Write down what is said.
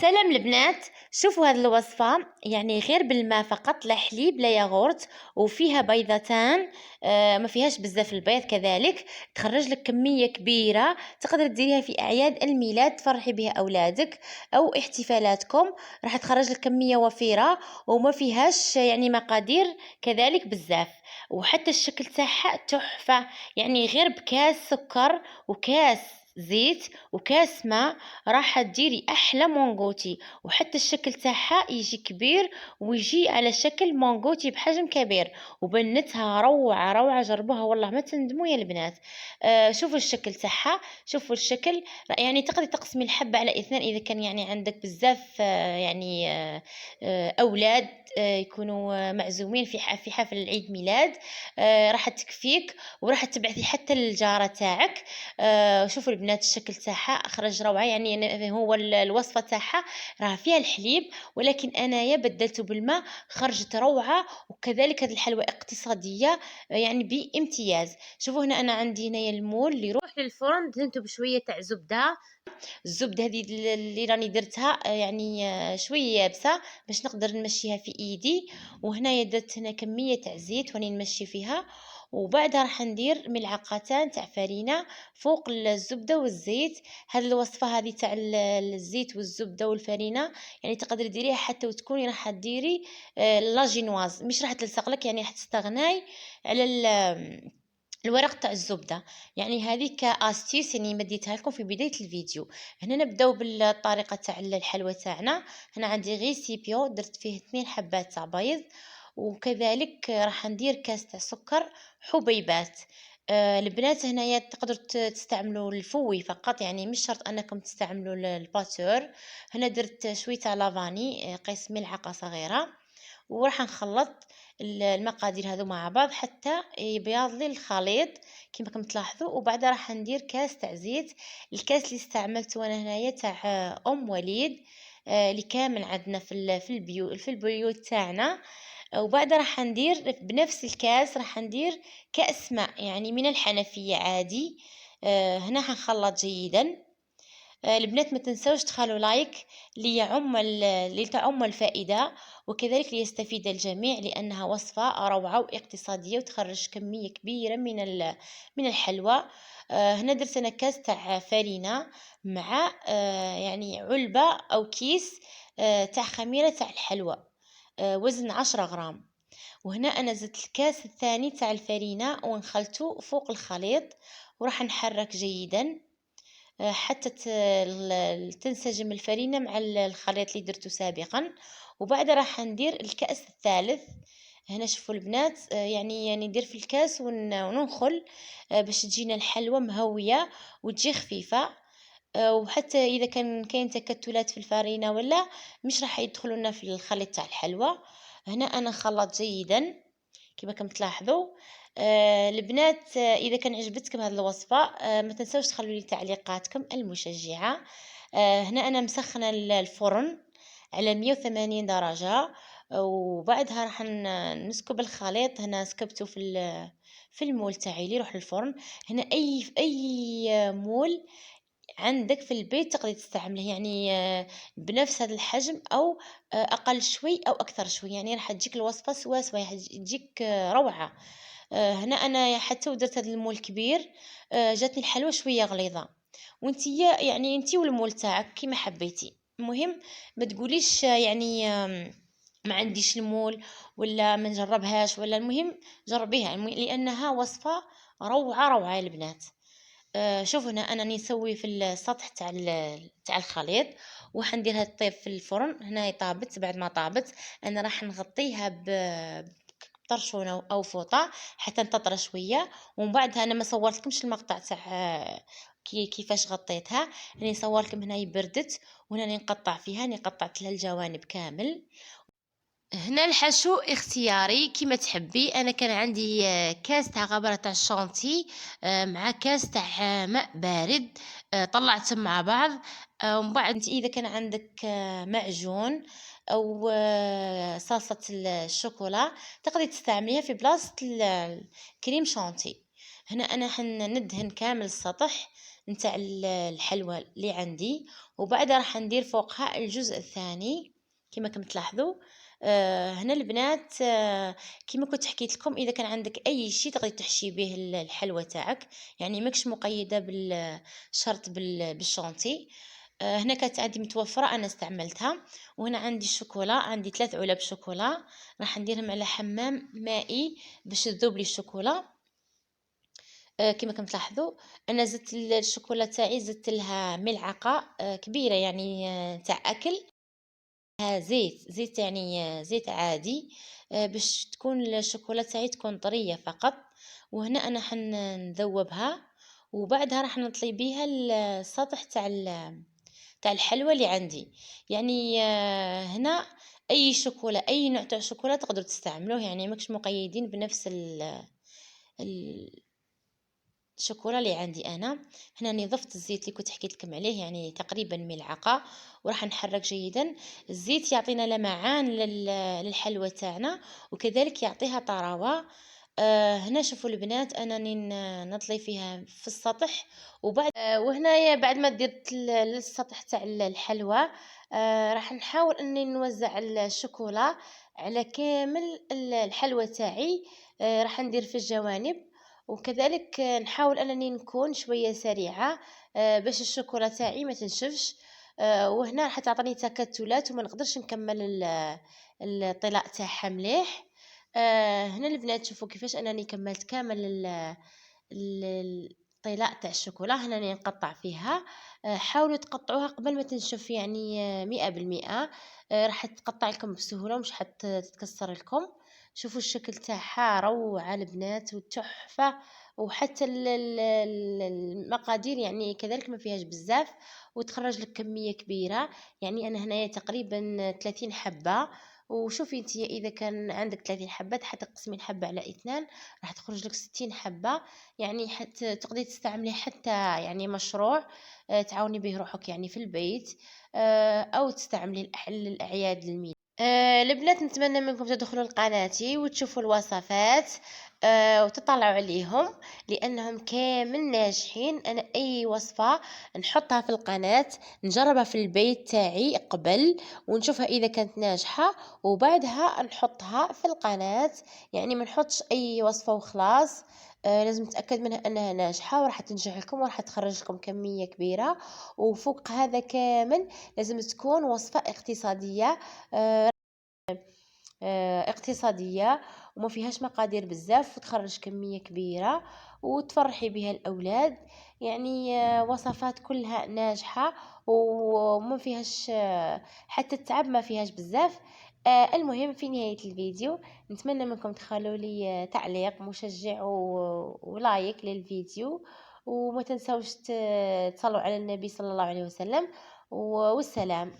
سلام البنات. شوفوا هذه الوصفة، يعني غير بالماء فقط، لا حليب لا ياغورت، وفيها بيضتان. ما فيهاش بزاف البيض، كذلك تخرج لك كمية كبيرة تقدر تديريها في أعياد الميلاد تفرحي بها أولادك أو احتفالاتكم. راح تخرج لك كمية وفيرة وما فيهاش يعني مقادير كذلك بزاف، وحتى الشكل تاعها تحفة. يعني غير بكاس سكر وكاس زيت وكاس ماء راح تديري احلى مونغوتي، وحتى الشكل تاعها يجي كبير ويجي على شكل مونغوتي بحجم كبير، وبنتها روعه روعه. جربوها والله ما تندموا يا البنات. شوفوا الشكل تاعها، شوفوا الشكل. يعني تقدري تقسمي الحبه على اثنين اذا كان يعني عندك بزاف اولاد يكونوا معزومين في حفل العيد ميلاد. راح تكفيك، وراح تبعثي حتى للجاره تاعك. شوفوا البنات الشكل تاعها خرج روعه. يعني هو الوصفه تاعها راه فيها الحليب، ولكن انايا بدلته بالماء، خرجت روعه. وكذلك هذه الحلوى اقتصاديه يعني بامتياز. شوفوا هنا انا عندي هنايا المول اللي يروح للفرن، دهنته بشويه تاع زبده. الزبده هذه اللي راني درتها يعني شويه يابسه باش نقدر نمشيها في ايدي. وهنايا درت هنا كميه تاع زيت واني نمشي فيها. وبعدها راح ندير ملعقتان تاع فرينه فوق الزبده والزيت. هذه الوصفه هذه تاع الزيت والزبده والفرينه يعني تقدري ديريها حتى وتكوني راح ديري لاجينواز، مش راح تلصق لك، يعني راح تستغناي على الورق تاع الزبده. يعني هذه كاستيس يعني مديتها لكم في بدايه الفيديو. هنا نبداو بالطريقه تاع الحلوى تاعنا. هنا عندي غير سيبيو درت فيه 2 حبات تاع بيض، وكذلك راح ندير كاس تاع سكر حبيبات. البنات هنايا تقدروا تستعملوا الفوي فقط، يعني مش شرط انكم تستعملوا الباتور. هنا درت شويه تاع لافاني، قيس ملعقه صغيره. وراح نخلط المقادير هذو مع بعض حتى يبيض لي الخليط كما راكم تلاحظوا. وبعدها راح ندير كاس تاع زيت. الكاس اللي استعملته انا هنايا تاع ام وليد، اللي كامل عندنا في البيوت تاعنا. وبعدها راح ندير بنفس الكاس راح ندير كأس ماء يعني من الحنفية عادي. هنا حنخلط جيدا. البنات ما تنسوش تخلوا لايك لتعم الفائدة، وكذلك ليستفيد الجميع، لأنها وصفة روعة واقتصادية وتخرج كمية كبيرة من الحلوى. هنا درت أنا كاس تاع فرينة مع يعني علبة أو كيس تاع خميرة تاع الحلوى، وزن 10 غرام. وهنا أنا زدت الكاس الثاني تاع الفرينة ونخلته فوق الخليط، وراح نحرك جيدا حتى تنسجم الفرينة مع الخليط اللي درته سابقا. وبعد راح ندير الكأس الثالث. هنا شوفوا البنات، يعني ندير في الكاس وننخل باش تجينا الحلوى مهوية وتجي خفيفة. وحتى اذا كاين تكتلات في الفرينة ولا مش راح يدخلوا لنا في الخليط تاع الحلوى. هنا انا خلط جيدا كما راكم تلاحظوا. البنات، اذا كان عجبتكم هذه الوصفه ما تنسوش تخلوا لي تعليقاتكم المشجعه. هنا انا مسخنه الفرن على 180 درجه. وبعدها راح نسكب الخليط. هنا سكبته في المول تاعي اللي يروح للفرن. هنا اي مول عندك في البيت تقدري تستعمله، يعني بنفس هذا الحجم او اقل شوي او اكثر شوي، يعني راح تجيك الوصفه سوا سوا، راح تجيك روعه. هنا انا حتى ودرت هذا المول كبير، جاتني الحلوى شويه غليظه. وانتي يعني انتي والمول تاعك كيما حبيتي. المهم ما تقوليش يعني ما عنديش المول ولا ما نجربهاش، ولا المهم جربيها لانها وصفه روعه روعه يا البنات. شوفوا هنا انا نسوي في السطح تاع الخليط، وحنديرها تطيب في الفرن. هنا طابت، بعد ما طابت انا راح نغطيها بطرشونه او فوطه حتى تطرى شويه. ومن بعدها انا ما صورتكمش المقطع تاع كيفاش غطيتها. راني صورتكم هنا بردت، وهنا نقطع فيها، قطعت لها الجوانب كامل. هنا الحشو اختياري كيما تحبي. انا كان عندي كاس تاع غبره تاع الشونتي مع كاس تاع ماء بارد، طلعتهم مع بعض. ومن بعد انت اذا كان عندك معجون او صلصه الشوكولا تقدري تستعمليها في بلاصه الكريم شونتي. هنا انا ندهن كامل السطح نتاع الحلوى اللي عندي، وبعدها راح ندير فوقها الجزء الثاني كما راكم تلاحظوا. هنا البنات كما كنت حكيت لكم، اذا كان عندك اي شيء تقدري تحشي به الحلوى تاعك، يعني ماكش مقيده بالشرط بالشونتي. هنا كانت عندي متوفره انا استعملتها. وهنا عندي الشوكولا، عندي 3 علب شوكولا راح نديرهم على حمام مائي باش تذوب لي الشوكولا. كما راكم تلاحظوا انا زدت الشوكولا تاعي، زدت لها ملعقه كبيره يعني تاع اكل زيت يعني زيت عادي، باش تكون الشوكولا تاعي تكون طريه فقط. وهنا انا نذوبها، وبعدها راح نطلي بيها السطح تاع الحلوى اللي عندي. يعني هنا اي شوكولا، اي نوع تاع شوكولا تقدروا تستعملوه، يعني ماكش مقيدين بنفس الشوكولا اللي عندي انا. هنا راني ضفت الزيت اللي كنت حكيت لكم عليه، يعني تقريبا ملعقه، وراح نحرك جيدا. الزيت يعطينا لمعان للحلوى تاعنا، وكذلك يعطيها طراوه. هنا شوفوا البنات انا نطلي فيها في السطح، وبعد وهنايا بعد ما درت للسطح تاع الحلوى راح نحاول اني نوزع الشوكولا على كامل الحلوى تاعي. راح ندير في الجوانب، وكذلك نحاول انني نكون شويه سريعه باش الشوكولا تاعي ما تنشفش. وهنا راح تعطيني تكتلات وما نقدرش نكمل الطلاء تاعها مليح. هنا البنات تشوفوا كيفاش انني كملت كامل الطلاء تاع الشوكولا. هنا راني نقطع فيها. حاولوا تقطعوها قبل ما تنشف، يعني 100%. راح تقطع لكم بسهوله ومش تتكسر لكم. شوفوا الشكل تاعها روعه البنات وتحفه. وحتى المقادير يعني كذلك ما فيهاش بزاف، وتخرج لك كميه كبيره. يعني انا هنايا تقريبا 30 حبه. وشوفي انت اذا كان عندك 30 حبه حتى تقسمين حبه على 2 راح تخرج لك 60 حبه. يعني حتى تقدري تستعمليه حتى يعني مشروع تعاوني به روحك يعني في البيت، او تستعملي للاعياد للميلاد. البنات نتمنى منكم تدخلوا لقناتي وتشوفوا الوصفات وتطلعوا عليهم، لانهم كامل ناجحين. انا اي وصفة نحطها في القناة نجربها في البيت تاعي قبل ونشوفها اذا كانت ناجحة، وبعدها نحطها في القناة. يعني ما نحطش اي وصفة وخلاص، لازم نتأكد منها انها ناجحة وراح تنجح لكم وراح تخرج لكم كمية كبيرة. وفوق هذا كامل لازم تكون وصفة اقتصادية، اقتصادية وما فيهاش مقادير بزاف، وتخرج كمية كبيرة وتفرحي بها الأولاد. يعني وصفات كلها ناجحة وما فيهاش حتى التعب ما فيهاش بزاف. المهم في نهاية الفيديو نتمنى منكم تخلوا لي تعليق مشجع ولايك للفيديو، وما تنسوش تصلوا على النبي صلى الله عليه وسلم. والسلام.